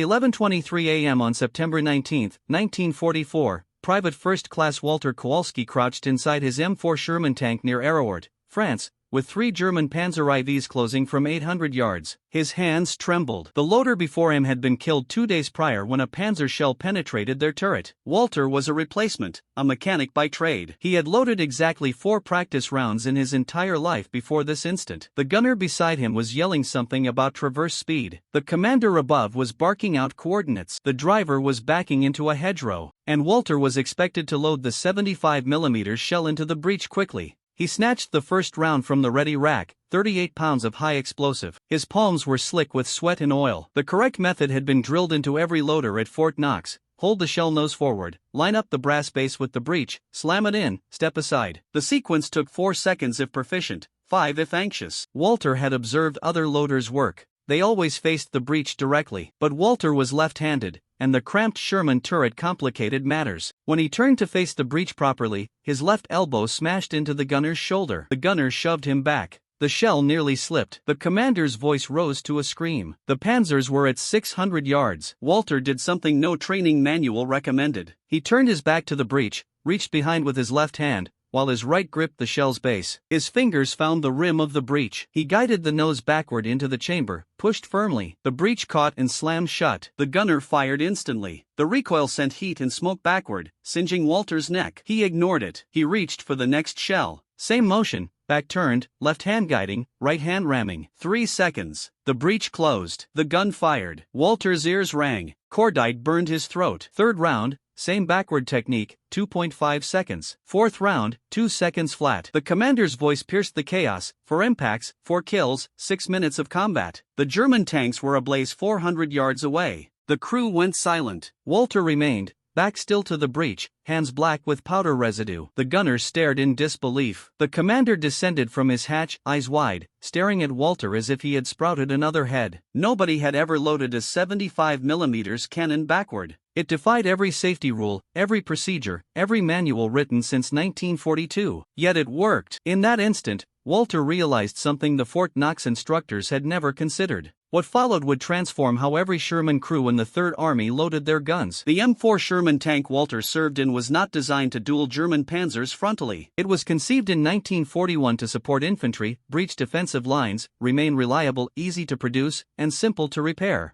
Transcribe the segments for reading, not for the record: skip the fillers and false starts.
11:23 a.m. on September 19, 1944, Private First Class Walter Kowalski crouched inside his M4 Sherman tank near Aéroport, France, with 3 German Panzer IVs closing from 800 yards. His hands trembled. The loader before him had been killed 2 days prior when a Panzer shell penetrated their turret. Walter was a replacement, a mechanic by trade. He had loaded exactly 4 practice rounds in his entire life before this instant. The gunner beside him was yelling something about traverse speed. The commander above was barking out coordinates. The driver was backing into a hedgerow, and Walter was expected to load the 75mm shell into the breech quickly. He snatched the first round from the ready rack, 38 pounds of high explosive. His palms were slick with sweat and oil. The correct method had been drilled into every loader at Fort Knox. Hold the shell nose forward, line up the brass base with the breech, slam it in, step aside. The sequence took 4 seconds if proficient, 5 if anxious. Walter had observed other loaders work. They always faced the breech directly, but Walter was left-handed, and the cramped Sherman turret complicated matters. When he turned to face the breech properly, his left elbow smashed into the gunner's shoulder. The gunner shoved him back. The shell nearly slipped. The commander's voice rose to a scream. The Panzers were at 600 yards. Walter did something no training manual recommended. He turned his back to the breech, reached behind with his left hand, while his right gripped the shell's base. His fingers found the rim of the breech. He guided the nose backward into the chamber, pushed firmly. The breech caught and slammed shut. The gunner fired instantly. The recoil sent heat and smoke backward, singeing Walter's neck. He ignored it. He reached for the next shell. Same motion, back turned, left hand guiding, right hand ramming. 3 seconds. The breech closed. The gun fired. Walter's ears rang. Cordite burned his throat. Third round, same backward technique, 2.5 seconds. Fourth round, 2 seconds flat. The commander's voice pierced the chaos. 4 impacts, 4 kills, 6 minutes of combat. The German tanks were ablaze 400 yards away. The crew went silent. Walter remained, back still to the breech, hands black with powder residue. The gunner stared in disbelief. The commander descended from his hatch, eyes wide, staring at Walter as if he had sprouted another head. Nobody had ever loaded a 75mm cannon backward. It defied every safety rule, every procedure, every manual written since 1942. Yet it worked. In that instant, Walter realized something the Fort Knox instructors had never considered. What followed would transform how every Sherman crew in the Third Army loaded their guns. The M4 Sherman tank Walter served in was not designed to duel German Panzers frontally. It was conceived in 1941 to support infantry, breach defensive lines, remain reliable, easy to produce, and simple to repair.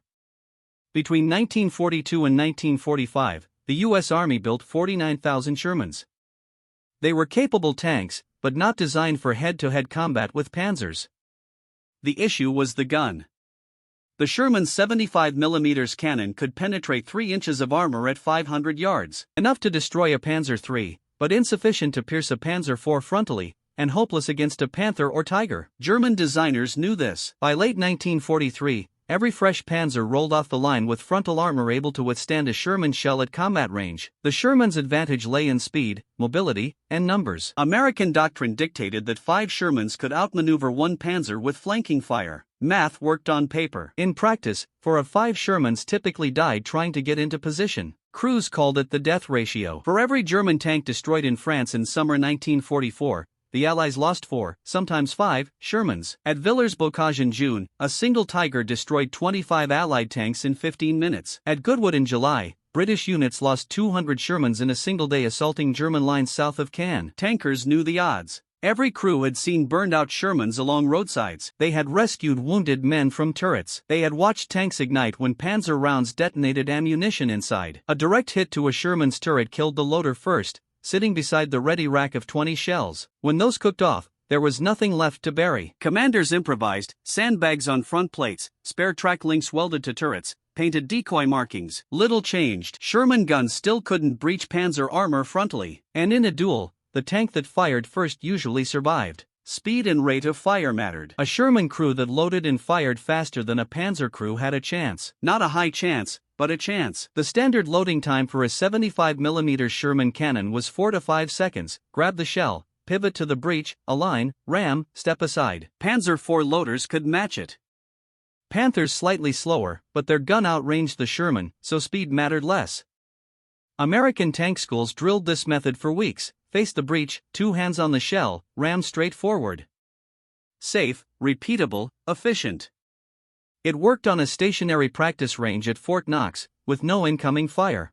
Between 1942 and 1945, the U.S. Army built 49,000 Shermans. They were capable tanks, but not designed for head-to-head combat with Panzers. The issue was the gun. The Sherman's 75mm cannon could penetrate 3 inches of armor at 500 yards, enough to destroy a Panzer III, but insufficient to pierce a Panzer IV frontally, and hopeless against a Panther or Tiger. German designers knew this. By late 1943, every fresh Panzer rolled off the line with frontal armor able to withstand a Sherman shell at combat range. The Sherman's advantage lay in speed, mobility, and numbers. American doctrine dictated that 5 Shermans could outmaneuver 1 Panzer with flanking fire. Math worked on paper. In practice, 4 of 5 Shermans typically died trying to get into position. Crews called it the death ratio. For every German tank destroyed in France in summer 1944, the Allies lost 4, sometimes 5, Shermans. At Villers-Bocage in June, a single Tiger destroyed 25 Allied tanks in 15 minutes. At Goodwood in July, British units lost 200 Shermans in a single day assaulting German lines south of Caen. Tankers knew the odds. Every crew had seen burned-out Shermans along roadsides. They had rescued wounded men from turrets. They had watched tanks ignite when Panzer rounds detonated ammunition inside. A direct hit to a Sherman's turret killed the loader first, sitting beside the ready rack of 20 shells. When those cooked off, there was nothing left to bury. Commanders improvised, sandbags on front plates, spare track links welded to turrets, painted decoy markings. Little changed. Sherman guns still couldn't breach Panzer armor frontally. And in a duel, the tank that fired first usually survived. Speed and rate of fire mattered. A Sherman crew that loaded and fired faster than a Panzer crew had a chance. Not a high chance, but a chance. The standard loading time for a 75mm Sherman cannon was 4 to 5 seconds. Grab the shell, pivot to the breech, align, ram, step aside. Panzer IV loaders could match it. Panthers slightly slower, but their gun outranged the Sherman, so speed mattered less. American tank schools drilled this method for weeks. Face the breech, 2 hands on the shell, ram straight forward. Safe, repeatable, efficient. It worked on a stationary practice range at Fort Knox, with no incoming fire.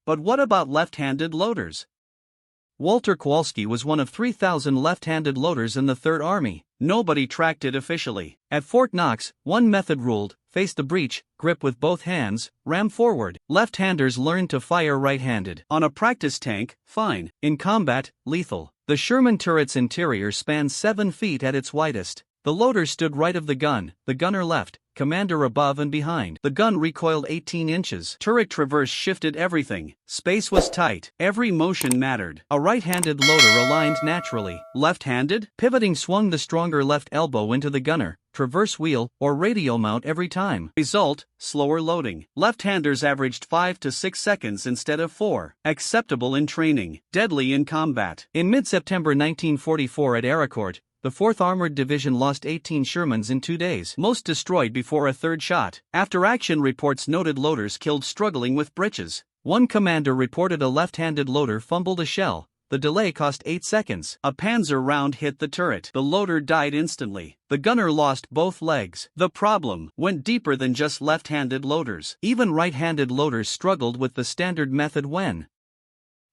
But what about left-handed loaders? Walter Kowalski was one of 3,000 left-handed loaders in the Third Army. Nobody tracked it officially. At Fort Knox, one method ruled: face the breech, grip with both hands, ram forward. Left-handers learned to fire right-handed. On a practice tank, fine. In combat, lethal. The Sherman turret's interior spanned 7 feet at its widest. The loader stood right of the gun, the gunner left, commander above and behind. The gun recoiled 18 inches. Turret traverse shifted everything. Space was tight. Every motion mattered. A right-handed loader aligned naturally. Left-handed? Pivoting swung the stronger left elbow into the gunner, traverse wheel, or radio mount every time. Result: slower loading. Left-handers averaged 5 to 6 seconds instead of 4. Acceptable in training. Deadly in combat. In mid-September 1944 at Aracourt, the 4th Armored Division lost 18 Shermans in 2 days, most destroyed before a third shot. After-action reports noted loaders killed struggling with breeches. One commander reported a left-handed loader fumbled a shell. The delay cost 8 seconds. A Panzer round hit the turret. The loader died instantly. The gunner lost both legs. The problem went deeper than just left-handed loaders. Even right-handed loaders struggled with the standard method when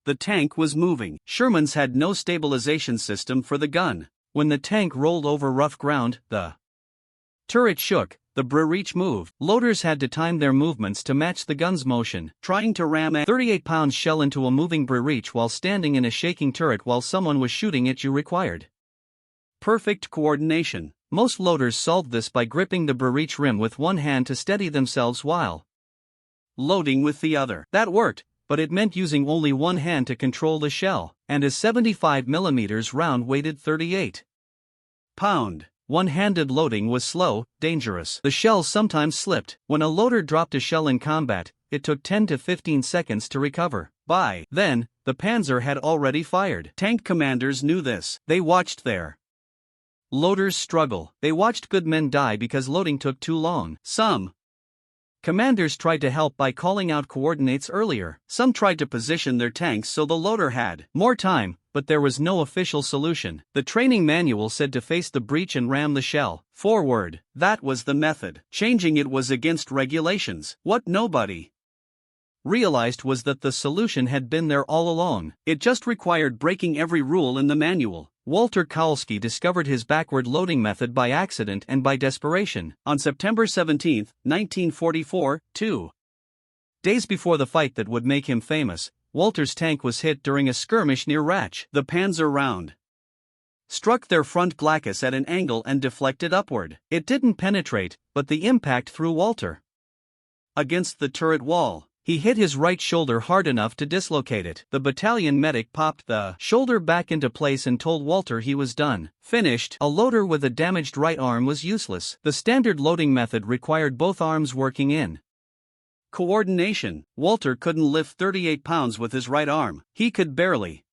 the tank was moving. Shermans had no stabilization system for the gun. When the tank rolled over rough ground, the turret shook, the breech moved. Loaders had to time their movements to match the gun's motion. Trying to ram a 38-pound shell into a moving breech while standing in a shaking turret while someone was shooting at you required perfect coordination. Most loaders solved this by gripping the breech rim with one hand to steady themselves while loading with the other. That worked, but it meant using only one hand to control the shell, and a 75mm round weighted 38 pounds. One-handed loading was slow, dangerous. The shell sometimes slipped. When a loader dropped a shell in combat, it took 10 to 15 seconds to recover. By then, the Panzer had already fired. Tank commanders knew this. They watched their loaders struggle. They watched good men die because loading took too long. Some commanders tried to help by calling out coordinates earlier. Some tried to position their tanks so the loader had more time, but there was no official solution. The training manual said to face the breech and ram the shell forward. That was the method. Changing it was against regulations. What nobody realized was that the solution had been there all along. It just required breaking every rule in the manual. Walter Kowalski discovered his backward loading method by accident and by desperation. On September 17, 1944, 2 days before the fight that would make him famous, Walter's tank was hit during a skirmish near Ratch. The Panzer round struck their front glacis at an angle and deflected upward. It didn't penetrate, but the impact threw Walter against the turret wall. He hit his right shoulder hard enough to dislocate it. The battalion medic popped the shoulder back into place and told Walter he was done. Finished. A loader with a damaged right arm was useless. The standard loading method required both arms working in coordination. Walter couldn't lift 38 pounds with his right arm. He could barely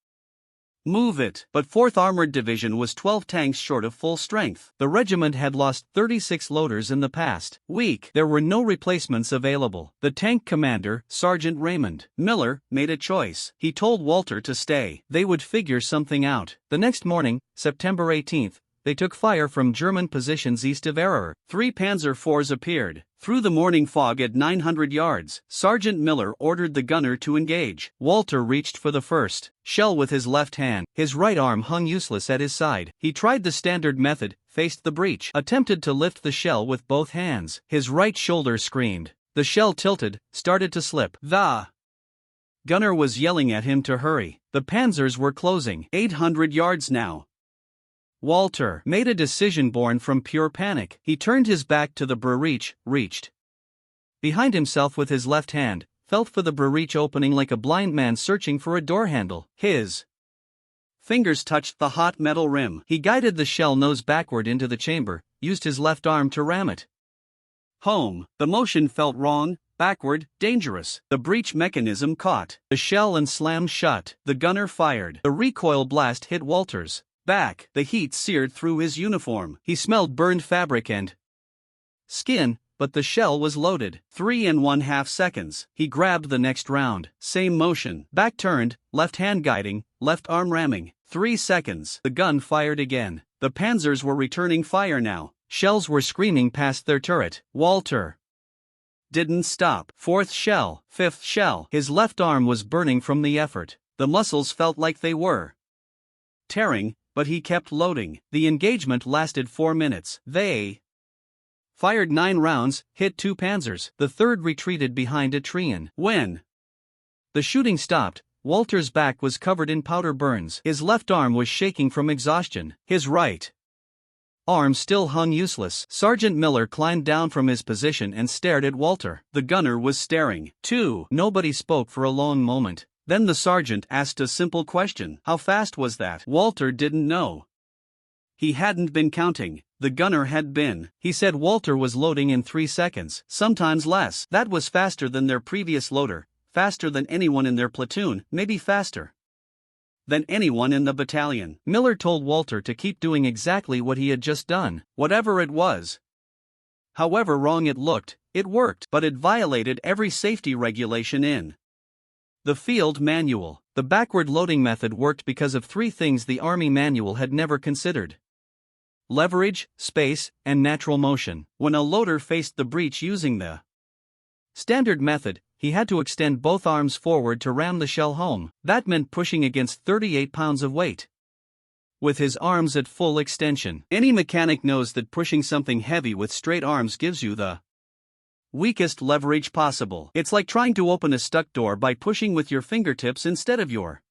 move it. But 4th Armored Division was 12 tanks short of full strength. The regiment had lost 36 loaders in the past week. There were no replacements available. The tank commander, Sergeant Raymond Miller, made a choice. He told Walter to stay. They would figure something out. The next morning, September 18th, they took fire from German positions east of Aracourt. 3 Panzer IVs appeared. Through the morning fog at 900 yards, Sergeant Miller ordered the gunner to engage. Walter reached for the first shell with his left hand. His right arm hung useless at his side. He tried the standard method, faced the breech, attempted to lift the shell with both hands. His right shoulder screamed. The shell tilted, started to slip. The gunner was yelling at him to hurry. The Panzers were closing. 800 yards now. Walter made a decision born from pure panic. He turned his back to the breech, reached behind himself with his left hand, felt for the breech opening like a blind man searching for a door handle. His fingers touched the hot metal rim. He guided the shell nose backward into the chamber, used his left arm to ram it home. The motion felt wrong, backward, dangerous. The breech mechanism caught the shell and slammed shut. The gunner fired. The recoil blast hit Walter's back. The heat seared through his uniform. He smelled burned fabric and skin, but the shell was loaded. 3.5 seconds. He grabbed the next round. Same motion. Back turned, left hand guiding, left arm ramming. 3 seconds. The gun fired again. The Panzers were returning fire now. Shells were screaming past their turret. Walter didn't stop. Fourth shell, fifth shell. His left arm was burning from the effort. The muscles felt like they were tearing, but he kept loading. The engagement lasted 4 minutes. They fired 9 rounds, hit 2 Panzers. The third retreated behind a tree. When the shooting stopped, Walter's back was covered in powder burns. His left arm was shaking from exhaustion. His right arm still hung useless. Sergeant Miller climbed down from his position and stared at Walter. The gunner was staring, too. Nobody spoke for a long moment. Then the sergeant asked a simple question. How fast was that? Walter didn't know. He hadn't been counting. The gunner had been. He said Walter was loading in 3 seconds, sometimes less. That was faster than their previous loader, faster than anyone in their platoon, maybe faster than anyone in the battalion. Miller told Walter to keep doing exactly what he had just done, whatever it was. However wrong it looked, it worked, but it violated every safety regulation in the field manual. The backward loading method worked because of 3 things the Army manual had never considered: leverage, space, and natural motion. When a loader faced the breech using the standard method, he had to extend both arms forward to ram the shell home. That meant pushing against 38 pounds of weight with his arms at full extension. Any mechanic knows that pushing something heavy with straight arms gives you the weakest leverage possible. It's like trying to open a stuck door by pushing with your fingertips instead of your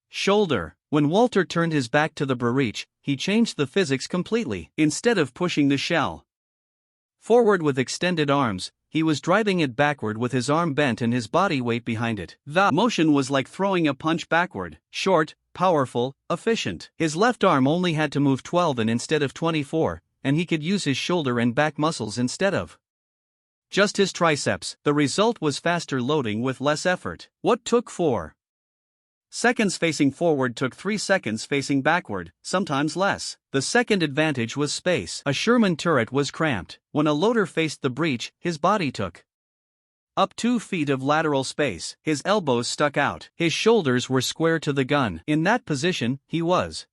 shoulder. When Walter turned his back to the breech, he changed the physics completely. Instead of pushing the shell forward with extended arms, he was driving it backward with his arm bent and his body weight behind it. The motion was like throwing a punch backward, short, powerful, efficient. His left arm only had to move 12 instead of 24, and he could use his shoulder and back muscles instead of just his triceps. The result was faster loading with less effort. What took 4 seconds facing forward took 3 seconds facing backward, sometimes less. The second advantage was space. A Sherman turret was cramped. When a loader faced the breech, his body took up 2 feet of lateral space. His elbows stuck out. His shoulders were square to the gun. In that position, he was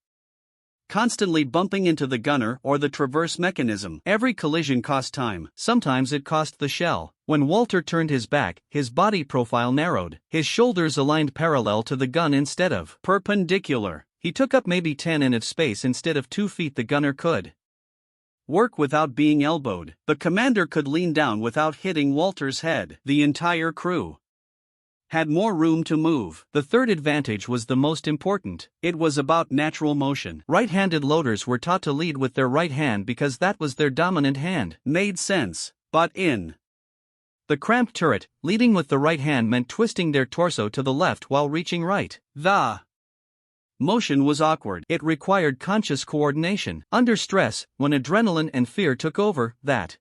constantly bumping into the gunner or the traverse mechanism. Every collision cost time. Sometimes it cost the shell. When Walter turned his back, his body profile narrowed. His shoulders aligned parallel to the gun instead of perpendicular. He took up maybe 10 in of space instead of 2 feet. The gunner could work without being elbowed. The commander could lean down without hitting Walter's head. The entire crew had more room to move. The third advantage was the most important. It was about natural motion. Right-handed loaders were taught to lead with their right hand because that was their dominant hand. Made sense. But in the cramped turret, leading with the right hand meant twisting their torso to the left while reaching right. The motion was awkward. It required conscious coordination. Under stress, when adrenaline and fear took over, that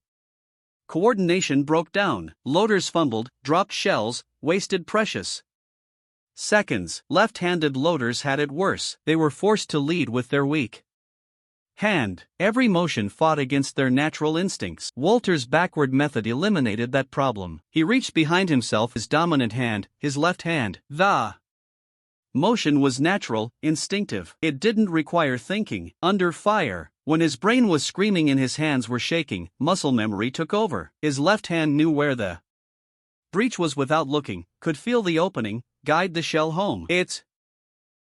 coordination broke down. Loaders fumbled, dropped shells, wasted precious seconds. Left-handed loaders had it worse. They were forced to lead with their weak hand. Every motion fought against their natural instincts. Walter's backward method eliminated that problem. He reached behind himself his dominant hand, his left hand. The motion was natural, instinctive. It didn't require thinking. Under fire, when his brain was screaming and his hands were shaking, muscle memory took over. His left hand knew where the breech was without looking, could feel the opening, guide the shell home. It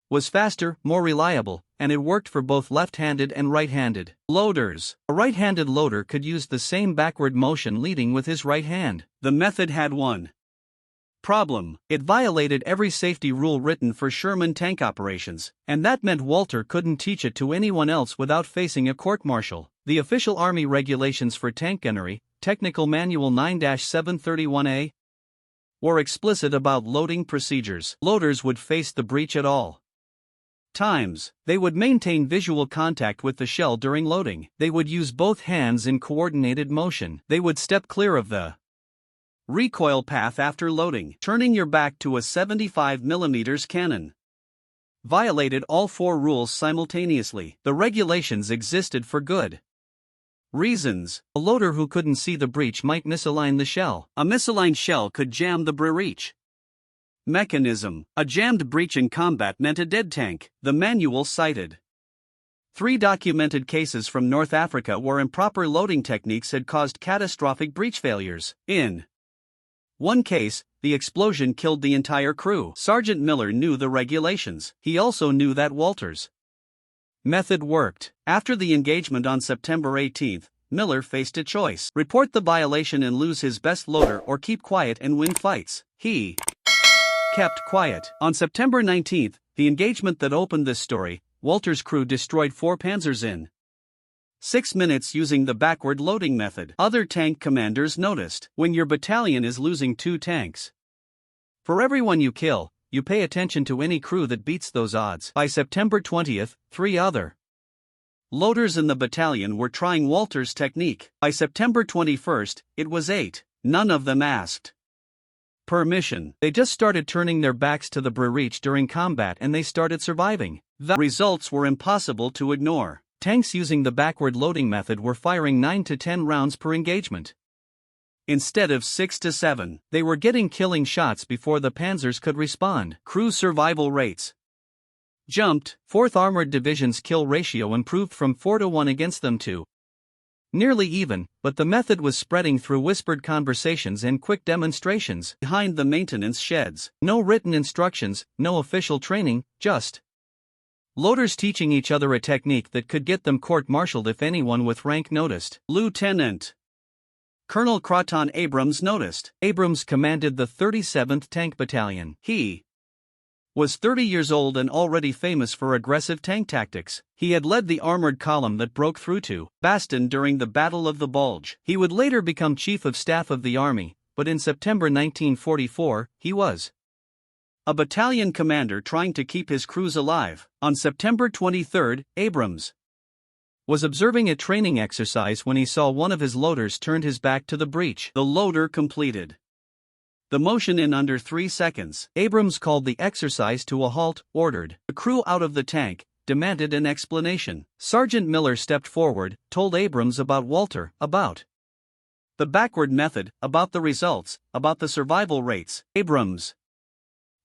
was faster, more reliable, and it worked for both left-handed and right-handed loaders. A right-handed loader could use the same backward motion leading with his right hand. The method had one problem: it violated every safety rule written for Sherman tank operations, and that meant Walter couldn't teach it to anyone else without facing a court-martial. The official Army regulations for tank gunnery, Technical Manual 9-731A, were explicit about loading procedures. Loaders would face the breech at all times. They would maintain visual contact with the shell during loading. They would use both hands in coordinated motion. They would step clear of the recoil path after loading. Turning your back to a 75mm cannon violated all 4 rules simultaneously. The regulations existed for good reasons. A loader who couldn't see the breech might misalign the shell. A misaligned shell could jam the breech mechanism. A jammed breech in combat meant a dead tank. The manual cited 3 documented cases from North Africa where improper loading techniques had caused catastrophic breech failures. In one case, the explosion killed the entire crew. Sergeant Miller knew the regulations. He also knew that Walter's method worked. After the engagement on September 18, Miller faced a choice: report the violation and lose his best loader, or keep quiet and win fights. He kept quiet. On September 19, the engagement that opened this story, Walter's crew destroyed 4 Panzers in 6 minutes using the backward loading method. Other tank commanders noticed. When your battalion is losing 2 tanks, for every one you kill, you pay attention to any crew that beats those odds. By September 20, 3 other loaders in the battalion were trying Walter's technique. By September 21, it was 8. None of them asked permission. They just started turning their backs to the breach during combat, and they started surviving. The results were impossible to ignore. Tanks using the backward loading method were firing 9 to 10 rounds per engagement. Instead of 6 to 7, they were getting killing shots before the Panzers could respond. Crew survival rates jumped. 4th Armored Division's kill ratio improved from 4 to 1 against them to nearly even, but the method was spreading through whispered conversations and quick demonstrations behind the maintenance sheds. No written instructions, no official training, just loaders teaching each other a technique that could get them court-martialed if anyone with rank noticed. Lieutenant Colonel Croton Abrams noticed. Abrams commanded the 37th Tank Battalion. He was 30 years old and already famous for aggressive tank tactics. He had led the armored column that broke through to Bastion during the Battle of the Bulge. He would later become Chief of Staff of the Army, but in September 1944, he was a battalion commander trying to keep his crews alive. On September 23, Abrams was observing a training exercise when he saw one of his loaders turned his back to the breach. The loader completed the motion in under 3 seconds. Abrams called the exercise to a halt, ordered the crew out of the tank, demanded an explanation. Sergeant Miller stepped forward, told Abrams about Walter, about the backward method, about the results, about the survival rates. Abrams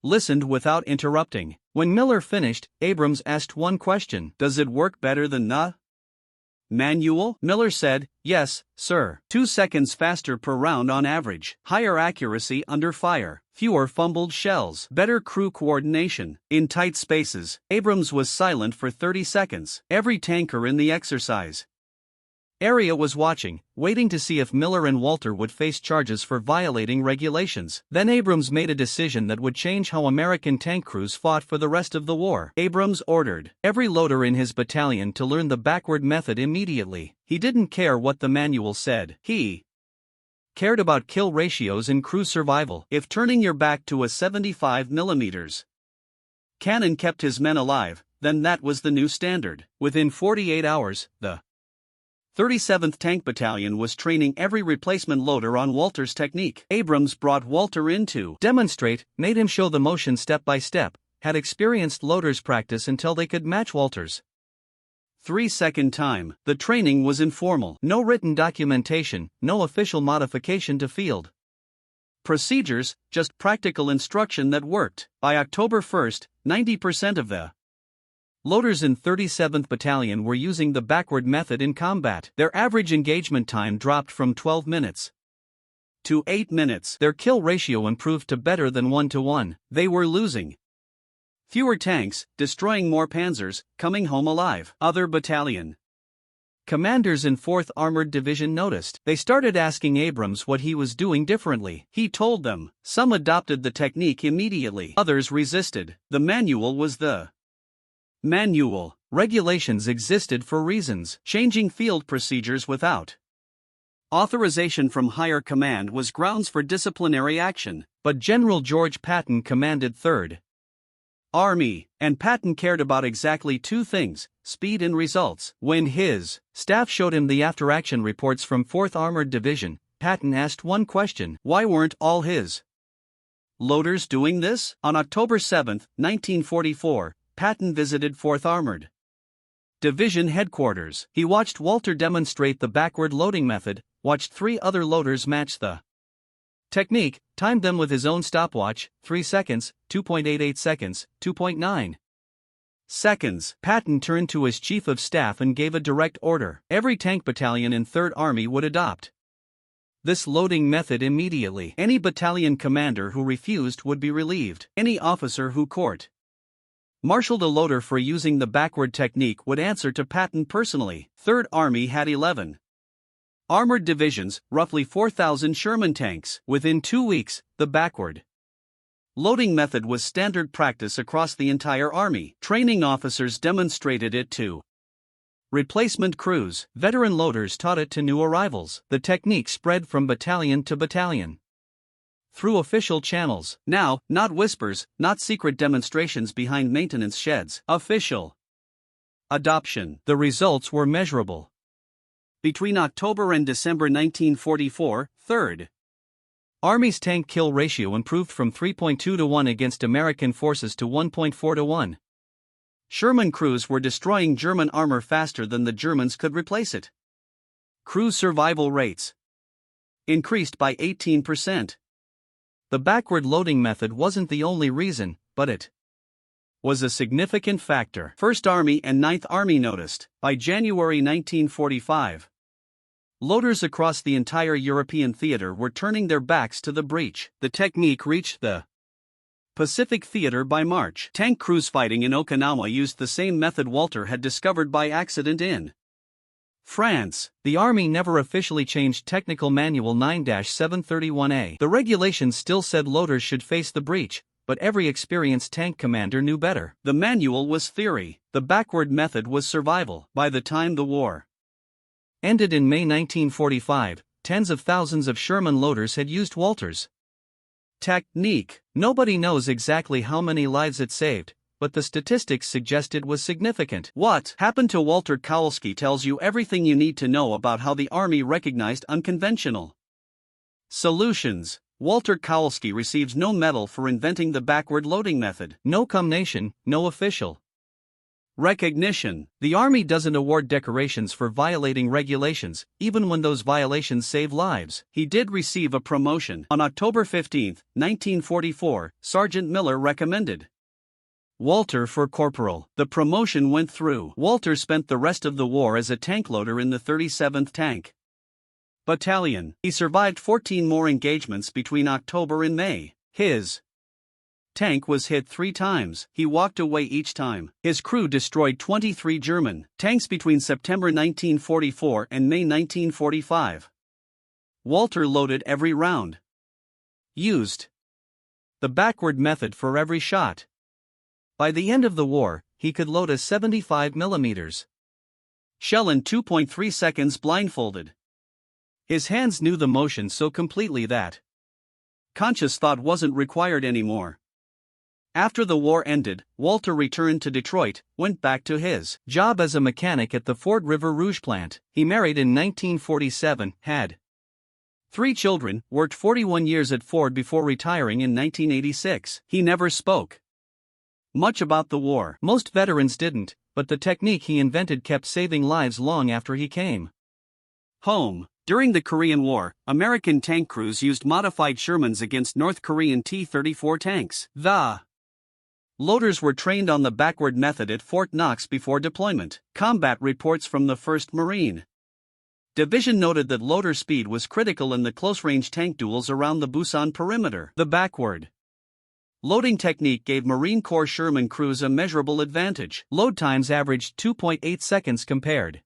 listened without interrupting. When Miller finished, Abrams asked one question: does it work better than the manual? Miller said, yes, sir. 2 seconds faster per round on average. Higher accuracy under fire. Fewer fumbled shells. Better crew coordination. In tight spaces. Abrams was silent for 30 seconds. Every tanker in the exercise area was watching, waiting to see if Miller and Walter would face charges for violating regulations. Then Abrams made a decision that would change how American tank crews fought for the rest of the war. Abrams ordered every loader in his battalion to learn the backward method immediately. He didn't care what the manual said. He cared about kill ratios and crew survival. If turning your back to a 75mm cannon kept his men alive, then that was the new standard. Within 48 hours, the 37th Tank Battalion was training every replacement loader on Walter's technique. Abrams brought Walter in to demonstrate, made him show the motion step by step, had experienced loaders practice until they could match Walter's 3-second time. The training was informal. No written documentation, no official modification to field procedures, just practical instruction that worked. By October 1, 90% of the loaders in 37th Battalion were using the backward method in combat. Their average engagement time dropped from 12 minutes to 8 minutes. Their kill ratio improved to better than 1 to 1. They were losing fewer tanks, destroying more Panzers, coming home alive. Other battalion commanders in 4th Armored Division noticed. They started asking Abrams what he was doing differently. He told them. Some adopted the technique immediately. Others resisted. The manual was the manual. Regulations existed for reasons. Changing field procedures without authorization from higher command was grounds for disciplinary action. But General George Patton commanded 3rd Army, and Patton cared about exactly 2 things: speed and results. When his staff showed him the after-action reports from 4th Armored Division, Patton asked one question: why weren't all his loaders doing this? On October 7, 1944, Patton visited 4th Armored Division headquarters. He watched Walter demonstrate the backward loading method, watched 3 other loaders match the technique, timed them with his own stopwatch: 3 seconds, 2.88 seconds, 2.9 seconds. Patton turned to his chief of staff and gave a direct order. Every tank battalion in 3rd Army would adopt this loading method immediately. Any battalion commander who refused would be relieved. Any officer who court-martialed a loader for using the backward technique would answer to Patton personally. 3rd Army had 11 armored divisions, roughly 4,000 Sherman tanks. Within 2 weeks, the backward loading method was standard practice across the entire Army. Training officers demonstrated it to replacement crews. Veteran loaders taught it to new arrivals. The technique spread from battalion to battalion through official channels. Now, not whispers, not secret demonstrations behind maintenance sheds. Official adoption. The results were measurable. Between October and December 1944, 3rd Army's tank kill ratio improved from 3.2 to 1 against American forces to 1.4 to 1. Sherman crews were destroying German armor faster than the Germans could replace it. Crew survival rates increased by 18%. The backward loading method wasn't the only reason, but it was a significant factor. 1st Army and 9th Army noticed. By January 1945, loaders across the entire European theater were turning their backs to the breach. The technique reached the Pacific Theater by March. Tank crews fighting in Okinawa used the same method Walter had discovered by accident in France. The Army never officially changed Technical Manual 9-731A. The regulations still said loaders should face the breach, but every experienced tank commander knew better. The manual was theory, the backward method was survival. By the time the war ended in May 1945, tens of thousands of Sherman loaders had used Walter's technique. Nobody knows exactly how many lives it saved, but the statistics suggest it was significant. What happened to Walter Kowalski tells you everything you need to know about how the Army recognized unconventional solutions. Walter Kowalski receives no medal for inventing the backward loading method. No commendation, no official recognition. The Army doesn't award decorations for violating regulations, even when those violations save lives. He did receive a promotion. On October 15, 1944, Sergeant Miller recommended Walter for corporal. The promotion went through. Walter spent the rest of the war as a tank loader in the 37th Tank Battalion. He survived 14 more engagements between October and May. His tank was hit 3 times. He walked away each time. His crew destroyed 23 German tanks between September 1944 and May 1945. Walter loaded every round, used the backward method for every shot. By the end of the war, he could load a 75mm shell in 2.3 seconds blindfolded. His hands knew the motion so completely that conscious thought wasn't required anymore. After the war ended, Walter returned to Detroit, went back to his job as a mechanic at the Fort River Rouge plant. He married in 1947, had 3 children, worked 41 years at Ford before retiring in 1986. He never spoke much about the war. Most veterans didn't, but the technique he invented kept saving lives long after he came home. During the Korean War, American tank crews used modified Shermans against North Korean T-34 tanks. The loaders were trained on the backward method at Fort Knox before deployment. Combat reports from the 1st Marine Division noted that loader speed was critical in the close-range tank duels around the Busan perimeter. The backward loading technique gave Marine Corps Sherman crews a measurable advantage. Load times averaged 2.8 seconds compared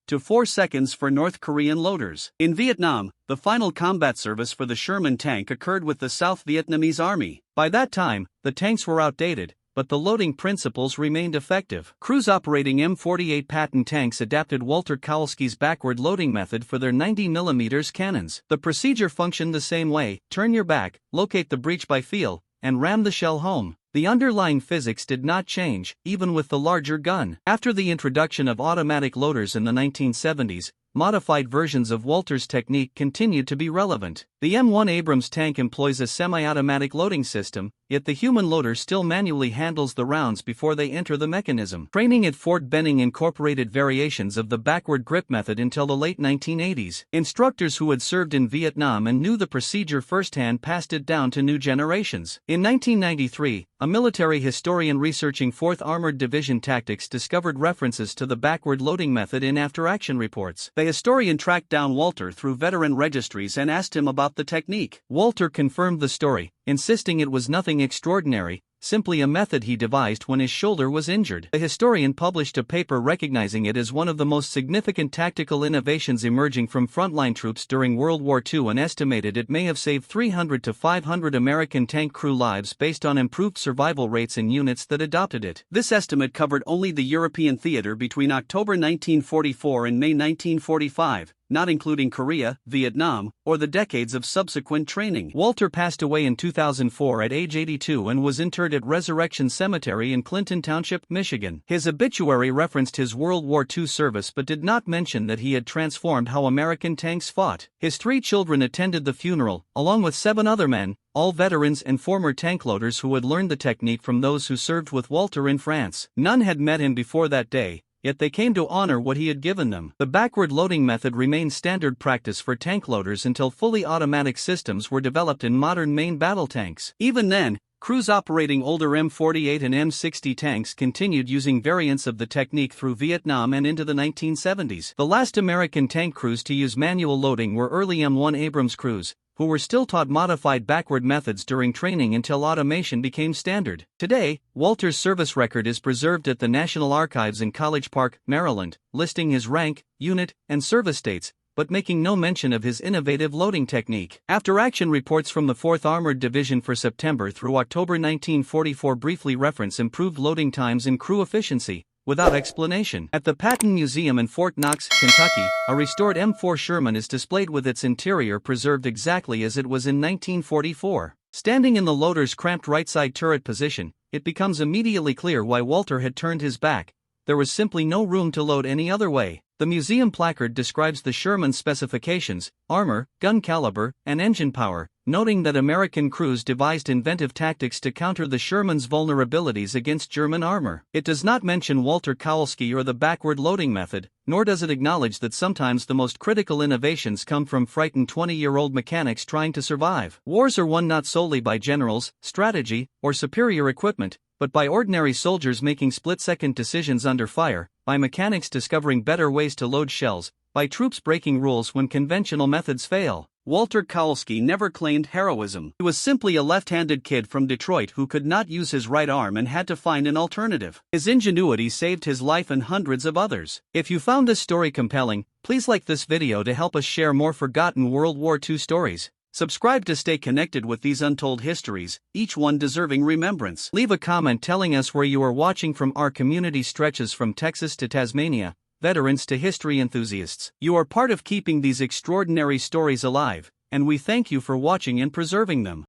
to 4 seconds for North Korean loaders. In Vietnam, the final combat service for the Sherman tank occurred with the South Vietnamese Army. By that time, the tanks were outdated, but the loading principles remained effective. Crews operating M48 Patton tanks adapted Walter Kowalski's backward loading method for their 90mm cannons. The procedure functioned the same way: turn your back, locate the breech by feel, and ram the shell home. The underlying physics did not change, even with the larger gun. After the introduction of automatic loaders in the 1970s, modified versions of Walter's technique continued to be relevant. The M1 Abrams tank employs a semi-automatic loading system, yet the human loader still manually handles the rounds before they enter the mechanism. Training at Fort Benning incorporated variations of the backward grip method until the late 1980s. Instructors who had served in Vietnam and knew the procedure firsthand passed it down to new generations. In 1993, a military historian researching 4th Armored Division tactics discovered references to the backward loading method in after-action reports. The historian tracked down Walter through veteran registries and asked him about the technique. Walter confirmed the story, insisting it was nothing extraordinary, simply a method he devised when his shoulder was injured. The historian published a paper recognizing it as one of the most significant tactical innovations emerging from frontline troops during World War II and estimated it may have saved 300 to 500 American tank crew lives based on improved survival rates in units that adopted it. This estimate covered only the European theater between October 1944 and May 1945. Not including Korea, Vietnam, or the decades of subsequent training. Walter passed away in 2004 at age 82 and was interred at Resurrection Cemetery in Clinton Township, Michigan. His obituary referenced his World War II service but did not mention that he had transformed how American tanks fought. His 3 children attended the funeral, along with 7 other men, all veterans and former tank loaders who had learned the technique from those who served with Walter in France. None had met him before that day, yet they came to honor what he had given them. The backward loading method remained standard practice for tank loaders until fully automatic systems were developed in modern main battle tanks. Even then, crews operating older M48 and M60 tanks continued using variants of the technique through Vietnam and into the 1970s. The last American tank crews to use manual loading were early M1 Abrams crews, who were still taught modified backward methods during training until automation became standard. Today, Walter's service record is preserved at the National Archives in College Park, Maryland, listing his rank, unit, and service dates, but making no mention of his innovative loading technique. After-action reports from the 4th Armored Division for September through October 1944 briefly reference improved loading times and crew efficiency, without explanation. At the Patton Museum in Fort Knox, Kentucky, a restored M4 Sherman is displayed with its interior preserved exactly as it was in 1944. Standing in the loader's cramped right-side turret position, it becomes immediately clear why Walter had turned his back. There was simply no room to load any other way. The museum placard describes the Sherman's specifications, armor, gun caliber, and engine power, noting that American crews devised inventive tactics to counter the Sherman's vulnerabilities against German armor. It does not mention Walter Kowalski or the backward loading method, nor does it acknowledge that sometimes the most critical innovations come from frightened 20-year-old mechanics trying to survive. Wars are won not solely by generals, strategy, or superior equipment, but by ordinary soldiers making split-second decisions under fire, by mechanics discovering better ways to load shells, by troops breaking rules when conventional methods fail. Walter Kowalski never claimed heroism. He was simply a left-handed kid from Detroit who could not use his right arm and had to find an alternative. His ingenuity saved his life and hundreds of others. If you found this story compelling, please like this video to help us share more forgotten World War II stories. Subscribe to stay connected with these untold histories, each one deserving remembrance. Leave a comment telling us where you are watching from. Our community stretches from Texas to Tasmania, veterans to history enthusiasts. You are part of keeping these extraordinary stories alive, and we thank you for watching and preserving them.